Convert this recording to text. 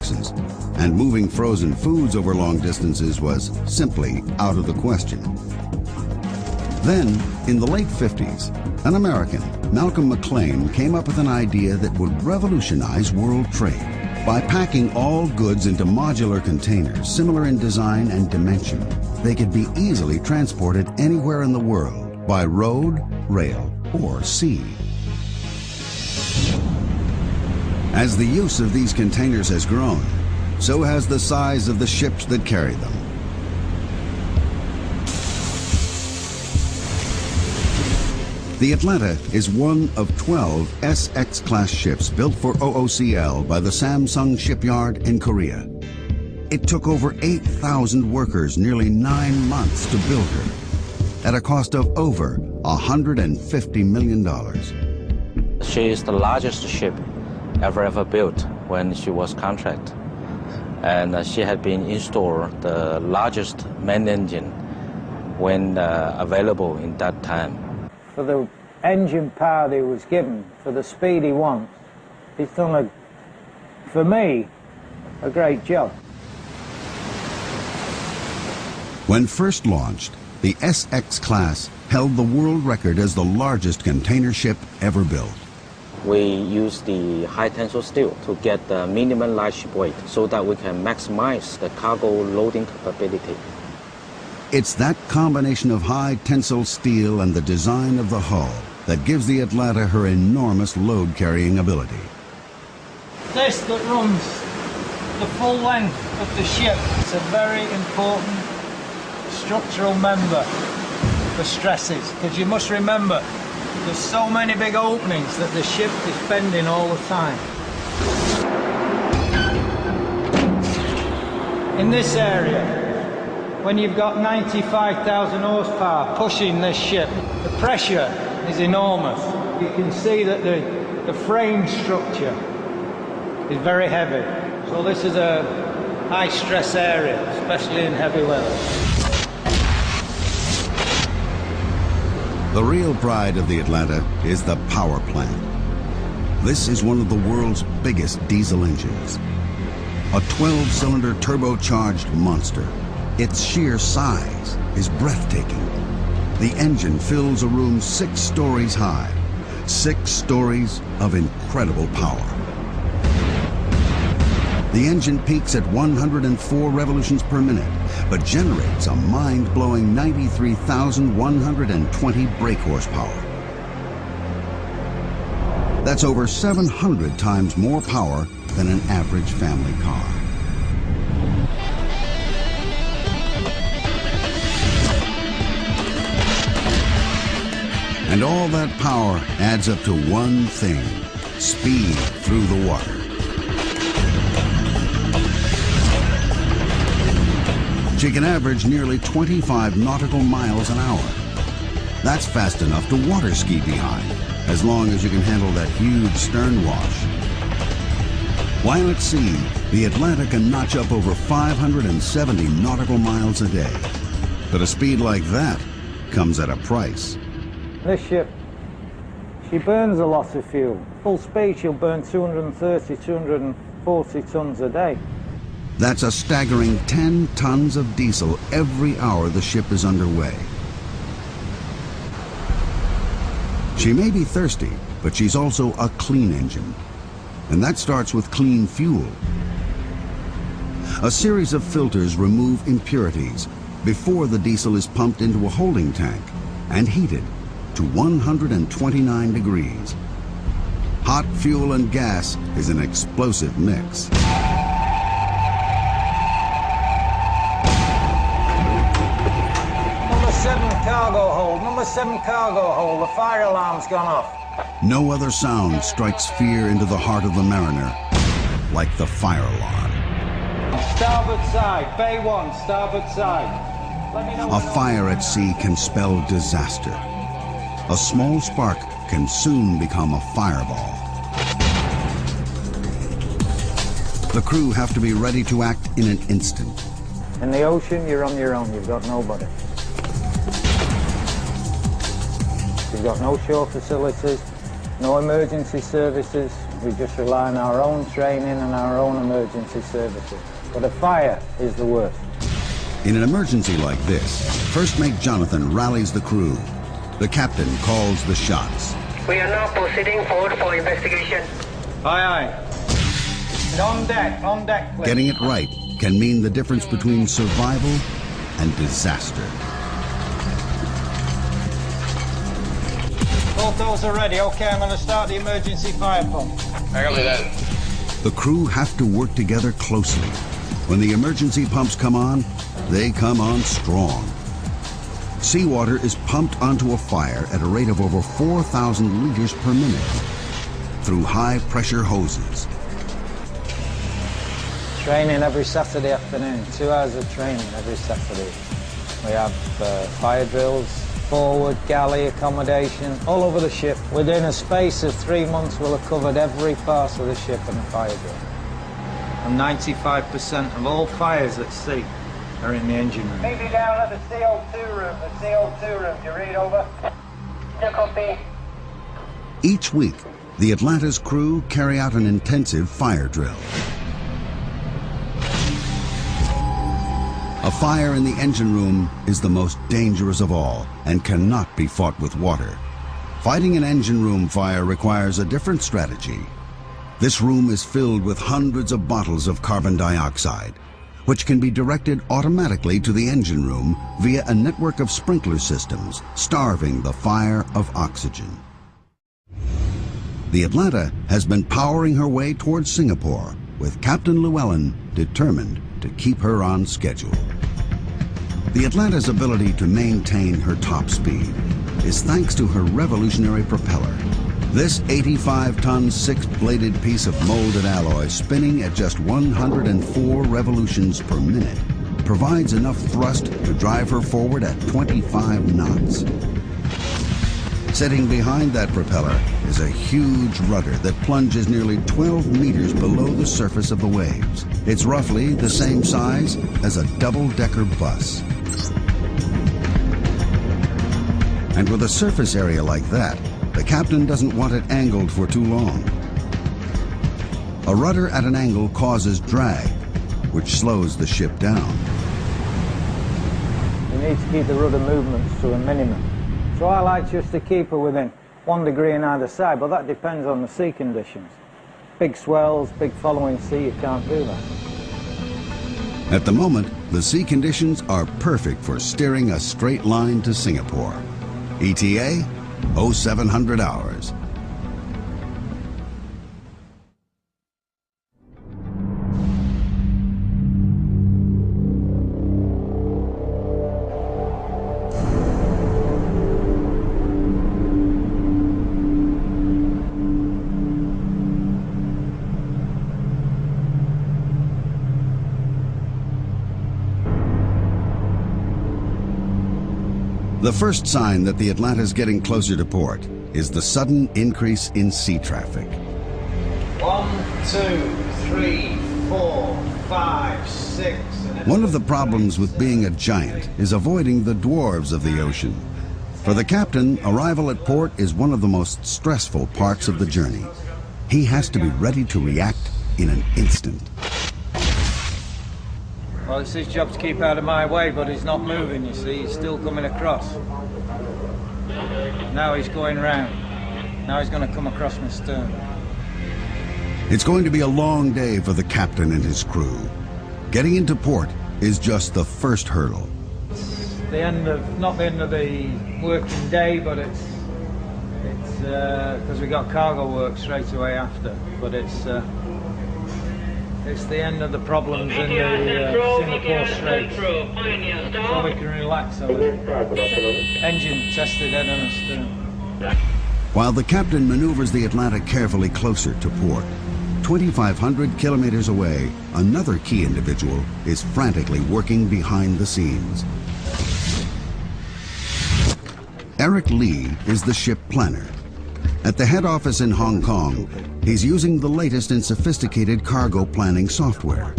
boxes, and moving frozen foods over long distances was simply out of the question. Then, in the late 50s, an American, Malcolm McLean, came up with an idea that would revolutionize world trade. By packing all goods into modular containers, similar in design and dimension, they could be easily transported anywhere in the world by road, rail, or sea. As the use of these containers has grown, so has the size of the ships that carry them. The Atlanta is one of 12 SX-class ships built for OOCL by the Samsung shipyard in Korea. It took over 8,000 workers nearly 9 months to build her, at a cost of over $150 million. She is the largest ship ever built when she was contract. And she had been installed the largest main engine when available in that time. For the engine power that he was given, for the speed he wants, he's done, for me, a great job. When first launched, the SX class held the world record as the largest container ship ever built. We use the high tensile steel to get the minimum light ship weight so that we can maximize the cargo loading capability. It's that combination of high tensile steel and the design of the hull that gives the Atlanta her enormous load-carrying ability. This that runs the full length of the ship, it's a very important structural member for stresses, because you must remember there's so many big openings that the ship is bending all the time. In this area, when you've got 95,000 horsepower pushing this ship, the pressure is enormous. You can see that the frame structure is very heavy. So this is a high stress area, especially in heavy weather. The real pride of the Atlanta is the power plant. This is one of the world's biggest diesel engines. A 12-cylinder turbocharged monster. Its sheer size is breathtaking. The engine fills a room 6 stories high, 6 stories of incredible power. The engine peaks at 104 revolutions per minute, but generates a mind-blowing 93,120 brake horsepower. That's over 700 times more power than an average family car. And all that power adds up to one thing: speed through the water. She can average nearly 25 nautical miles an hour. That's fast enough to water ski behind, as long as you can handle that huge stern wash. While at sea, the Atlanta can notch up over 570 nautical miles a day. But a speed like that comes at a price. This ship, she burns a lot of fuel. Full speed, she'll burn 230, 240 tons a day. That's a staggering 10 tons of diesel every hour the ship is underway. She may be thirsty, but she's also a clean engine. And that starts with clean fuel. A series of filters remove impurities before the diesel is pumped into a holding tank and heated to 129 degrees. Hot fuel and gas is an explosive mix. Number 7 cargo hold, the fire alarm's gone off. No other sound strikes fear into the heart of the mariner like the fire alarm. Starboard side, bay 1, starboard side. A fire at sea can spell disaster. A small spark can soon become a fireball. The crew have to be ready to act in an instant. In the ocean, you're on your own, you've got nobody. You've got no shore facilities, no emergency services, We just rely on our own training and our own emergency services. But a fire is the worst. In an emergency like this, First Mate Jonathan rallies the crew. The captain calls the shots. We are now proceeding forward for investigation. Aye, aye. On deck, please. Getting it right can mean the difference between survival and disaster. Both those are ready. Okay, I'm going to start the emergency fire pump. I got that. The crew have to work together closely. When the emergency pumps come on, they come on strong. Seawater is pumped onto a fire at a rate of over 4,000 liters per minute through high-pressure hoses. Training every Saturday afternoon, 2 hours of training every Saturday. We have fire drills, forward, galley, accommodation, all over the ship. Within a space of 3 months, we'll have covered every part of the ship in a fire drill. And 95% of all fires at sea are in the engine room. Maybe down at the CO2 room. Do you read over? No copy. Each week, the Atlanta's crew carry out an intensive fire drill. A fire in the engine room is the most dangerous of all and cannot be fought with water. Fighting an engine room fire requires a different strategy. This room is filled with hundreds of bottles of carbon dioxide, which can be directed automatically to the engine room via a network of sprinkler systems, starving the fire of oxygen. The Atlanta has been powering her way towards Singapore, with Captain Llewellyn determined to keep her on schedule. The Atlanta's ability to maintain her top speed is thanks to her revolutionary propeller. This 85-ton, 6-bladed piece of molded alloy spinning at just 104 revolutions per minute provides enough thrust to drive her forward at 25 knots. Sitting behind that propeller is a huge rudder that plunges nearly 12 meters below the surface of the waves. It's roughly the same size as a double-decker bus. And with a surface area like that, the captain doesn't want it angled for too long. A rudder at an angle causes drag, which slows the ship down. You need to keep the rudder movements to a minimum. So I like just to keep her within 1 degree on either side, but that depends on the sea conditions. Big swells, big following sea, you can't do that. At the moment, the sea conditions are perfect for steering a straight line to Singapore. ETA, 0700 hours. The first sign that the Atlanta's getting closer to port is the sudden increase in sea traffic. 1, 2, 3, 4, 5, 6. One of the problems with being a giant is avoiding the dwarves of the ocean. For the captain, arrival at port is one of the most stressful parts of the journey. He has to be ready to react in an instant. Well, it's his job to keep out of my way, but he's not moving, you see. He's still coming across. Now he's going round. Now he's going to come across my stern. It's going to be a long day for the captain and his crew. Getting into port is just the first hurdle. It's the end of, not the end of the working day, but it's because we got cargo work straight away after. But it's the end of the problems in the Singapore Strait. So we can relax a little. Engine tested head on astern. While the captain maneuvers the Atlanta carefully closer to port, 2,500 kilometers away, another key individual is frantically working behind the scenes. Eric Lee is the ship planner. At the head office in Hong Kong, he's using the latest in sophisticated cargo planning software.